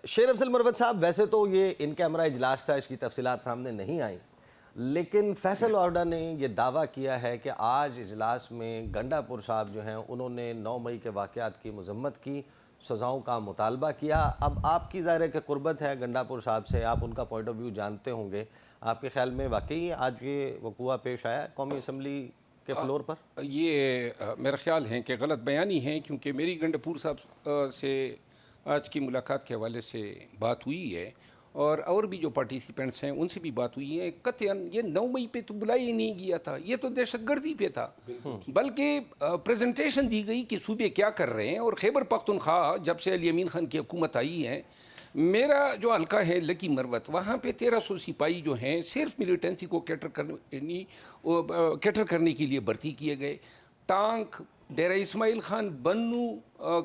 شیر افضل مروت صاحب، ویسے تو یہ ان کیمرہ اجلاس تھا، اس کی تفصیلات سامنے نہیں آئیں، لیکن فیصل آرڈر نے یہ دعویٰ کیا ہے کہ آج اجلاس میں گنڈا پور صاحب جو ہیں انہوں نے 9 مئی کے واقعات کی مذمت کی، سزاؤں کا مطالبہ کیا۔ اب آپ کی ظاہر ہے کہ قربت ہے گنڈا پور صاحب سے، آپ ان کا پوائنٹ آف ویو جانتے ہوں گے، آپ کے خیال میں واقعی آج یہ وقوعہ پیش آیا قومی اسمبلی کے فلور پر؟ یہ میرا خیال ہے کہ غلط بیانی ہے، کیونکہ میری گنڈا پور صاحب سے آج کی ملاقات کے حوالے سے بات ہوئی ہے، اور بھی جو پارٹیسپینٹس ہیں ان سے بھی بات ہوئی ہے۔ قطعاً یہ 9 مئی پہ تو بلایا ہی نہیں گیا تھا، یہ تو دہشت گردی پہ تھا، بلکہ پریزنٹیشن دی گئی کہ صوبے کیا کر رہے ہیں۔ اور خیبر پختونخوا جب سے علی امین خان کی حکومت آئی ہے، میرا جو حلقہ ہے لکی مروت، وہاں پہ 1300 سپاہی جو ہیں صرف ملیٹنسی کو کیٹر کرنے کے لیے بھرتی کیے گئے۔ ٹانک، ڈیرہ اسماعیل خان، بنو،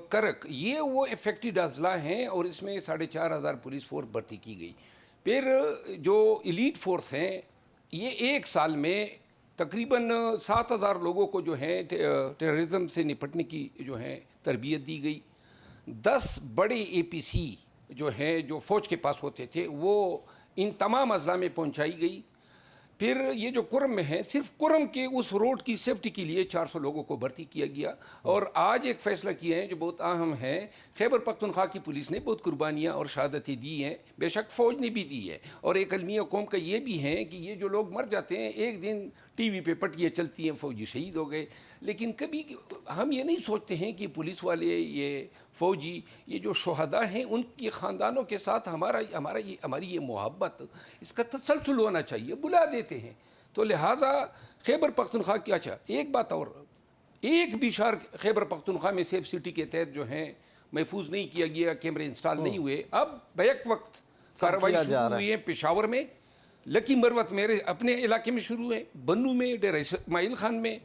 کرک، یہ وہ افیکٹڈ اضلاع ہیں، اور اس میں 4500 پولیس فورس بھرتی کی گئی۔ پھر جو ایلیٹ فورس ہیں، یہ ایک سال میں تقریباً 7000 لوگوں کو جو ہے ٹیررزم سے نپٹنے کی جو ہے تربیت دی گئی۔ 10 بڑے اے پی سی جو ہیں جو فوج کے پاس ہوتے تھے وہ ان تمام اضلاع میں پہنچائی گئی۔ پھر یہ جو کرم میں ہے، صرف کرم کے اس روڈ کی سیفٹی کے لیے 400 لوگوں کو بھرتی کیا گیا۔ اور آج ایک فیصلہ کیا ہے جو بہت اہم ہے، خیبر پختونخوا کی پولیس نے بہت قربانیاں اور شہادتیں دی ہیں، بے شک فوج نے بھی دی ہے، اور ایک المیہ قوم کا یہ بھی ہے کہ یہ جو لوگ مر جاتے ہیں، ایک دن ٹی وی پہ پٹیاں چلتی ہیں فوجی شہید ہو گئے، لیکن کبھی ہم یہ نہیں سوچتے ہیں کہ پولیس والے، یہ فوجی، یہ جو شہداء ہیں ان کے خاندانوں کے ساتھ ہماری یہ محبت، اس کا تسلسل ہونا چاہیے، بلا دیتے ہیں۔ تو لہٰذا خیبر پختونخوا کی، اچھا ایک بات اور، ایک بھی شہر خیبر پختونخوا میں سیف سٹی کے تحت جو ہیں محفوظ نہیں کیا گیا، کیمرے انسٹال نہیں ہوئے۔ اب بیک وقت کارروائی شروع ہوئی ہے پشاور میں، لکی مروت میرے اپنے علاقے میں شروع ہے، بنو میں، ڈیرہ اسماعیل خان میں۔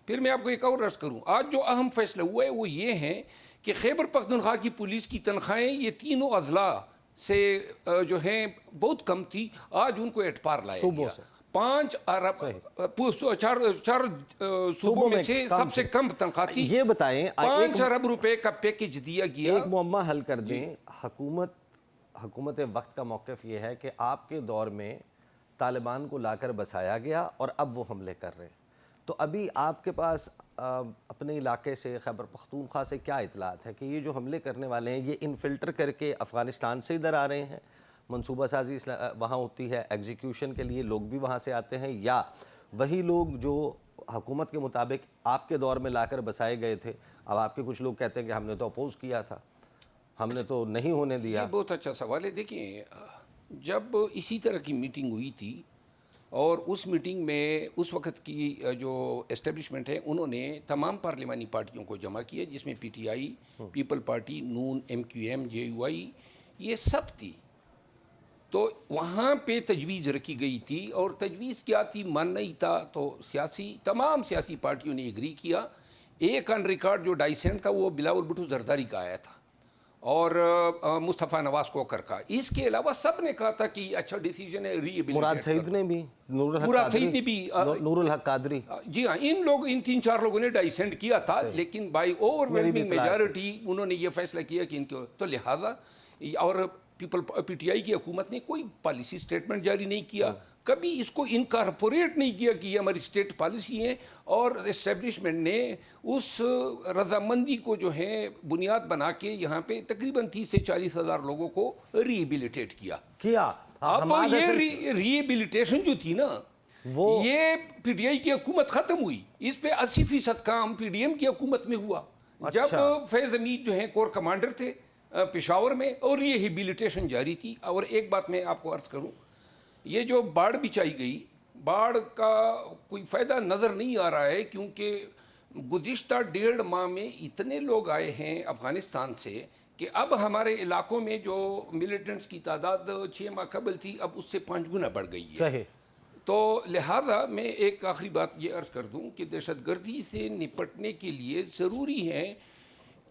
پھر میں آپ کو ایک اور عرض کروں، آج جو اہم فیصلہ ہوا ہے وہ یہ ہے کہ خیبر پختونخوا کی پولیس کی تنخواہیں یہ تینوں اضلاع سے جو ہیں بہت کم تھی، آج ان کو اعتبار لایا گیا۔ 5 ارب 4 صوبوں میں سے سب سے کم تنخواہ تھی۔ یہ بتائیں، 5 ارب روپے کا پیکج دیا گیا۔ ایک معمہ حل کر دیں، حکومت وقت کا موقف یہ ہے کہ آپ کے دور میں طالبان کو لا کر بسایا گیا اور اب وہ حملے کر رہے ہیں، تو ابھی آپ کے پاس اپنے علاقے سے، خیبر پختونخوا سے کیا اطلاعات ہے کہ یہ جو حملے کرنے والے ہیں یہ انفلٹر کر کے افغانستان سے ادھر آ رہے ہیں، منصوبہ سازی وہاں ہوتی ہے، ایگزیکیوشن کے لیے لوگ بھی وہاں سے آتے ہیں، یا وہی لوگ جو حکومت کے مطابق آپ کے دور میں لا کر بسائے گئے تھے، اب آپ کے کچھ لوگ کہتے ہیں کہ ہم نے تو اپوز کیا تھا، ہم نے تو نہیں ہونے دیا؟ یہ بہت اچھا سوال ہے۔ دیکھیں، جب اسی طرح کی میٹنگ ہوئی تھی، اور اس میٹنگ میں اس وقت کی جو اسٹیبلشمنٹ ہے انہوں نے تمام پارلیمانی پارٹیوں کو جمع کیا، جس میں P T I, People Party, نون، M Q M, J U I, یہ سب تھی، تو وہاں پہ تجویز رکھی گئی تھی، اور تجویز کیا تھی، من نہیں تھا، تو تمام سیاسی پارٹیوں نے ایگری کیا۔ ایک آن ریکارڈ جو ڈائسنٹ تھا وہ بلاول بھٹو زرداری کا آیا تھا، اور مصطفیٰ نواز کوکر کا۔ اس کے علاوہ سب نے کہا تھا کہ اچھا ڈیسیجن ہے، مراد سعید نے بھی، نور الحق قادری، جی ہاں، ان 3-4 لوگوں نے ڈائسنٹ کیا تھا، لیکن بائی اوور ویلمنگ میجارٹی انہوں نے یہ فیصلہ کیا کہ ان کو، تو لہٰذا، اور پی ٹی آئی کی حکومت نے کوئی پالیسی سٹیٹمنٹ جاری نہیں کیا، کبھی اس کو انکارپوریٹ نہیں کیا کہ یہ ہماری اسٹیٹ پالیسی ہے، اور اسٹیبلشمنٹ نے اس رضامندی کو جو ہے بنیاد بنا کے یہاں پہ تقریباً 30 سے 40 ہزار لوگوں کو ریہیبلیٹیٹ کیا۔ اب یہ ریہیبلیٹیشن جو تھی نا، یہ پی ٹی آئی کی حکومت ختم ہوئی، اس پہ 80% کام پی ڈی ایم کی حکومت میں ہوا، جب فیض حمید جو ہیں کور کمانڈر تھے پشاور میں، اور یہ ریہیبلیٹیشن جاری تھی۔ اور ایک بات میں آپ کو عرض کروں، یہ جو باڑ بچائی گئی، باڑ کا کوئی فائدہ نظر نہیں آ رہا ہے، کیونکہ گزشتہ 1.5 ماہ میں اتنے لوگ آئے ہیں افغانستان سے کہ اب ہمارے علاقوں میں جو ملیٹنٹس کی تعداد 6 ماہ قبل تھی، اب اس سے 5 گنا بڑھ گئی ہے۔ تو لہٰذا میں ایک آخری بات یہ عرض کر دوں کہ دہشت گردی سے نپٹنے کے لیے ضروری ہے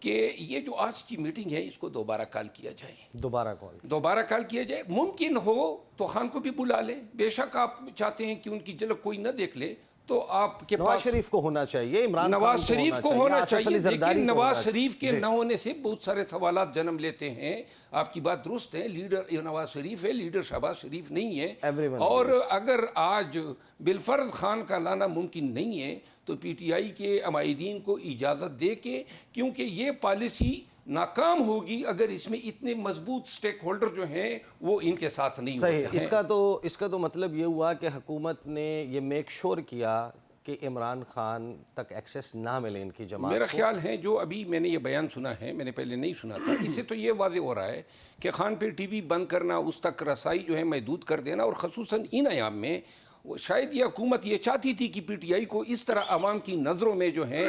کہ یہ جو آج کی میٹنگ ہے اس کو دوبارہ کال کیا جائے، دوبارہ کال کیا جائے، ممکن ہو تو خان کو بھی بلا لیں، بے شک آپ چاہتے ہیں کہ ان کی جھلک کوئی نہ دیکھ لے، تو آپ کے نواز پاس شریف کو ہونا چاہیے، عمران خان نواز شریف کو ہونا آصف علی چاہیے، زرداری لیکن کو ہونا نواز شریف کے چاہیے۔ نہ ہونے سے بہت سارے سوالات جنم لیتے ہیں. آپ کی بات درست ہے، لیڈر نواز شریف ہے، لیڈر شہباز شریف نہیں ہے. Everyone اور agrees. اگر آج بالفرض خان کا لانا ممکن نہیں ہے تو پی ٹی آئی کے عمائدین کو اجازت دے کے، کیونکہ یہ پالیسی ناکام ہوگی اگر اس میں اتنے مضبوط سٹیک ہولڈر جو ہیں وہ ان کے ساتھ نہیں ہوتے صحیح، ہیں. اس کا تو مطلب یہ ہوا کہ حکومت نے یہ میک شور کیا کہ عمران خان تک ایکسیس نہ ملے ان کی جماعت میرا کو۔ خیال ہے جو ابھی میں نے یہ بیان سنا ہے، میں نے پہلے نہیں سنا تھا، اس سے تو یہ واضح ہو رہا ہے کہ خان پہ ٹی وی بند کرنا، اس تک رسائی جو ہے محدود کر دینا، اور خصوصاً ان ایام میں شاید یہ حکومت یہ چاہتی تھی کہ پی ٹی آئی کو اس طرح عوام کی نظروں میں جو ہے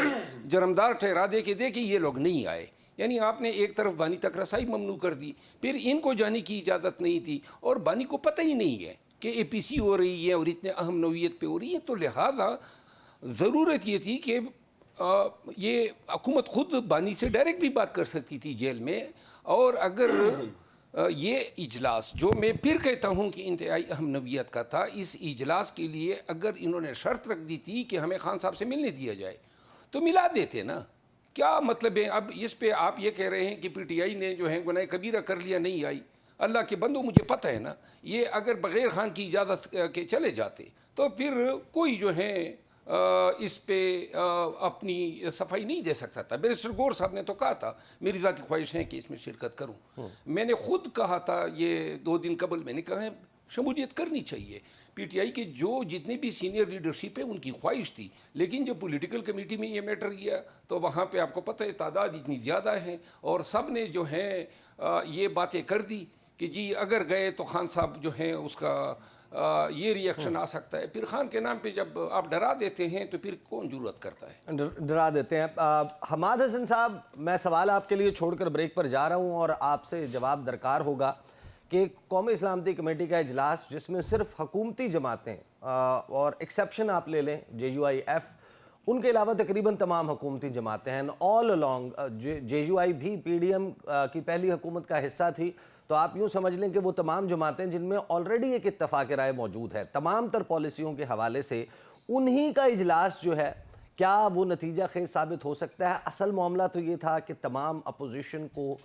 جرمدار ٹھہرا دے کہ یہ لوگ نہیں آئے. یعنی آپ نے ایک طرف بانی تک رسائی ممنوع کر دی، پھر ان کو جانے کی اجازت نہیں تھی، اور بانی کو پتہ ہی نہیں ہے کہ اے پی سی ہو رہی ہے اور اتنے اہم نوعیت پہ ہو رہی ہے. تو لہٰذا ضرورت یہ تھی کہ یہ حکومت خود بانی سے ڈائریکٹ بھی بات کر سکتی تھی جیل میں. اور اگر یہ اجلاس جو میں پھر کہتا ہوں کہ انتہائی اہم نوعیت کا تھا، اس اجلاس کے لیے اگر انہوں نے شرط رکھ دی تھی کہ ہمیں خان صاحب سے ملنے دیا جائے تو ملا دیتے نا. کیا مطلب ہے اب اس پہ آپ یہ کہہ رہے ہیں کہ پی ٹی آئی نے جو ہے گناہ کبیرہ کر لیا، نہیں آئی؟ اللہ کے بندو مجھے پتہ ہے نا، یہ اگر بغیر خان کی اجازت کے چلے جاتے تو پھر کوئی جو ہے اس پہ اپنی صفائی نہیں دے سکتا تھا. بیرسٹر گور صاحب نے تو کہا تھا میری ذاتی خواہش ہے کہ اس میں شرکت کروں. میں نے خود کہا تھا یہ 2 دن قبل، میں نے کہا ہے شمولیت کرنی چاہیے. پی ٹی آئی کے جو جتنے بھی سینئر لیڈرشپ ہے ان کی خواہش تھی، لیکن جب پولیٹیکل کمیٹی میں یہ میٹر گیا تو وہاں پہ آپ کو پتہ ہے تعداد اتنی زیادہ ہے، اور سب نے جو ہے یہ باتیں کر دی کہ جی اگر گئے تو خان صاحب جو ہیں اس کا یہ ری ایکشن آ سکتا ہے. پھر خان کے نام پہ جب آپ ڈرا دیتے ہیں تو پھر کون ضرورت کرتا ہے؟ ڈرا دیتے ہیں. حماد حسن صاحب، میں سوال آپ کے لیے چھوڑ کر بریک پر جا رہا ہوں اور آپ سے جواب درکار ہوگا کہ قومی سلامتی کمیٹی کا اجلاس جس میں صرف حکومتی جماعتیں اور ایکسیپشن آپ لے لیں JUIF، ان کے علاوہ تقریباً تمام حکومتی جماعتیں ہیں. آل along JUI بھی PDM کی پہلی حکومت کا حصہ تھی، تو آپ یوں سمجھ لیں کہ وہ تمام جماعتیں جن میں آلریڈی ایک اتفاق رائے موجود ہے تمام تر پالیسیوں کے حوالے سے، انہی کا اجلاس جو ہے کیا وہ نتیجہ خیز ثابت ہو سکتا ہے؟ اصل معاملہ تو یہ تھا کہ تمام اپوزیشن کو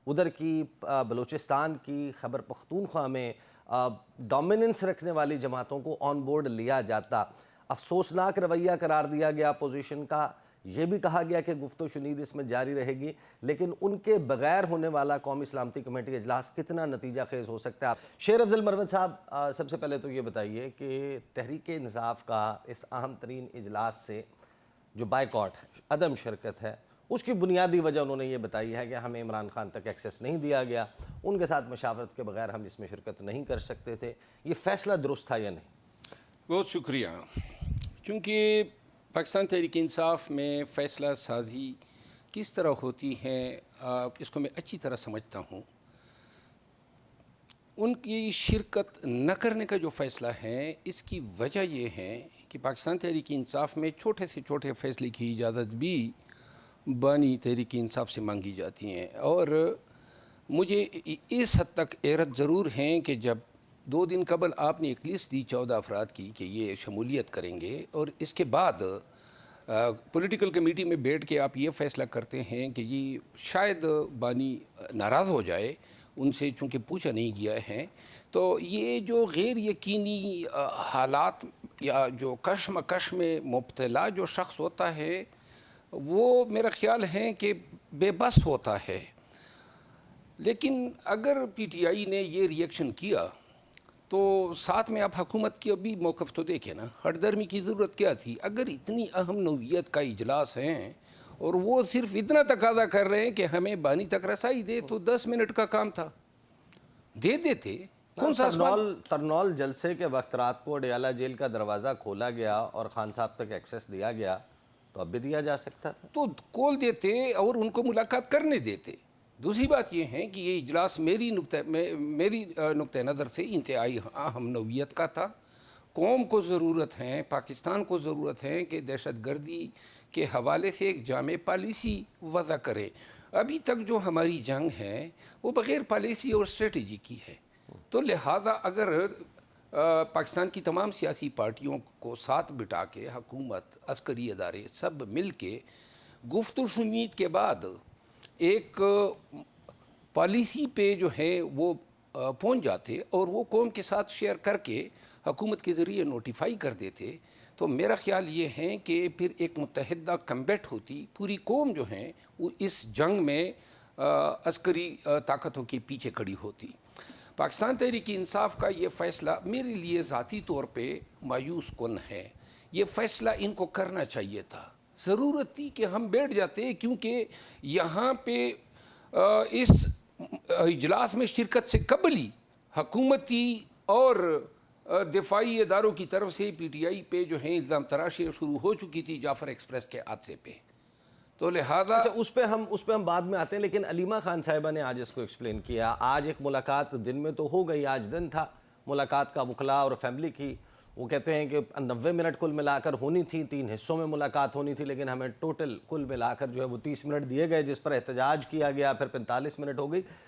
ادھر کی بلوچستان کی خیبر پختونخوا میں ڈومیننس رکھنے والی جماعتوں کو آن بورڈ لیا جاتا. افسوسناک رویہ قرار دیا گیا اپوزیشن کا. یہ بھی کہا گیا کہ گفت و شنید اس میں جاری رہے گی، لیکن ان کے بغیر ہونے والا قومی سلامتی کمیٹی اجلاس کتنا نتیجہ خیز ہو سکتا ہے؟ شیر افضل مروت صاحب، سب سے پہلے تو یہ بتائیے کہ تحریک انصاف کا اس اہم ترین اجلاس سے جو بائیکاٹ ہے، عدم شرکت ہے، اس کی بنیادی وجہ انہوں نے یہ بتائی ہے کہ ہمیں عمران خان تک ایکسیس نہیں دیا گیا، ان کے ساتھ مشاورت کے بغیر ہم اس میں شرکت نہیں کر سکتے تھے. یہ فیصلہ درست تھا یا نہیں؟ بہت شکریہ. چونکہ پاکستان تحریک انصاف میں فیصلہ سازی کس طرح ہوتی ہے اس کو میں اچھی طرح سمجھتا ہوں. ان کی شرکت نہ کرنے کا جو فیصلہ ہے اس کی وجہ یہ ہے کہ پاکستان تحریک انصاف میں چھوٹے سے چھوٹے فیصلے کی اجازت بھی بانی تحریک انصاف سے مانگی جاتی ہیں. اور مجھے اس حد تک حیرت ضرور ہیں کہ جب 2 دن قبل آپ نے ایک لسٹ دی 14 افراد کی کہ یہ شمولیت کریں گے، اور اس کے بعد پولیٹیکل کمیٹی میں بیٹھ کے آپ یہ فیصلہ کرتے ہیں کہ یہ شاید بانی ناراض ہو جائے ان سے، چونکہ پوچھا نہیں گیا ہے. تو یہ جو غیر یقینی حالات یا جو کشمکش میں مبتلا جو شخص ہوتا ہے وہ میرا خیال ہے کہ بے بس ہوتا ہے. لیکن اگر پی ٹی آئی نے یہ ری ایکشن کیا تو ساتھ میں آپ حکومت کی ابھی موقف تو دیکھیں نا، ہٹ درمی کی ضرورت کیا تھی؟ اگر اتنی اہم نوعیت کا اجلاس ہے اور وہ صرف اتنا تقاضا کر رہے ہیں کہ ہمیں بانی تک رسائی دے، تو 10 منٹ کا کام تھا، دے دیتے. کون سا ترنول جلسے کے وقت رات کو ڈیالہ جیل کا دروازہ کھولا گیا اور خان صاحب تک ایکسیس دیا گیا، تو اب بھی دیا جا سکتا تھا. تو کھول دیتے اور ان کو ملاقات کرنے دیتے. دوسری بات یہ ہے کہ یہ اجلاس میری نقطہ نظر سے انتہائی اہم نوعیت کا تھا. قوم کو ضرورت ہے، پاکستان کو ضرورت ہے کہ دہشت گردی کے حوالے سے ایک جامع پالیسی وضع کرے. ابھی تک جو ہماری جنگ ہے وہ بغیر پالیسی اور اسٹریٹجی کی ہے. تو لہٰذا اگر پاکستان کی تمام سیاسی پارٹیوں کو ساتھ بٹھا کے حکومت، عسکری ادارے سب مل کے گفت و شنید کے بعد ایک پالیسی پہ جو ہے وہ پہنچ جاتے اور وہ قوم کے ساتھ شیئر کر کے حکومت کے ذریعے نوٹیفائی کر دیتے، تو میرا خیال یہ ہے کہ پھر ایک متحدہ کمبیٹ ہوتی، پوری قوم جو ہیں وہ اس جنگ میں عسکری طاقتوں کے پیچھے کھڑی ہوتی۔ پاکستان تحریک انصاف کا یہ فیصلہ میرے لیے ذاتی طور پہ مایوس کن ہے۔ یہ فیصلہ ان کو کرنا چاہیے تھا، ضرورت تھی کہ ہم بیٹھ جاتے، کیونکہ یہاں پہ اس اجلاس میں شرکت سے قبل ہی حکومتی اور دفاعی اداروں کی طرف سے پی ٹی آئی پہ جو ہیں الزام تراشی شروع ہو چکی تھی جعفر ایکسپریس کے حادثے پہ، تو لہٰذا اچھا اس پہ ہم بعد میں آتے ہیں، لیکن علیمہ خان صاحبہ نے آج اس کو ایکسپلین کیا۔ آج ایک ملاقات دن میں تو ہو گئی، آج دن تھا ملاقات کا وکلاء اور فیملی کی۔ وہ کہتے ہیں کہ 90 منٹ کل ملا کر ہونی تھی، 3 حصوں میں ملاقات ہونی تھی، لیکن ہمیں ٹوٹل کل ملا کر جو ہے وہ 30 منٹ دیے گئے، جس پر احتجاج کیا گیا، پھر 45 منٹ ہو گئی۔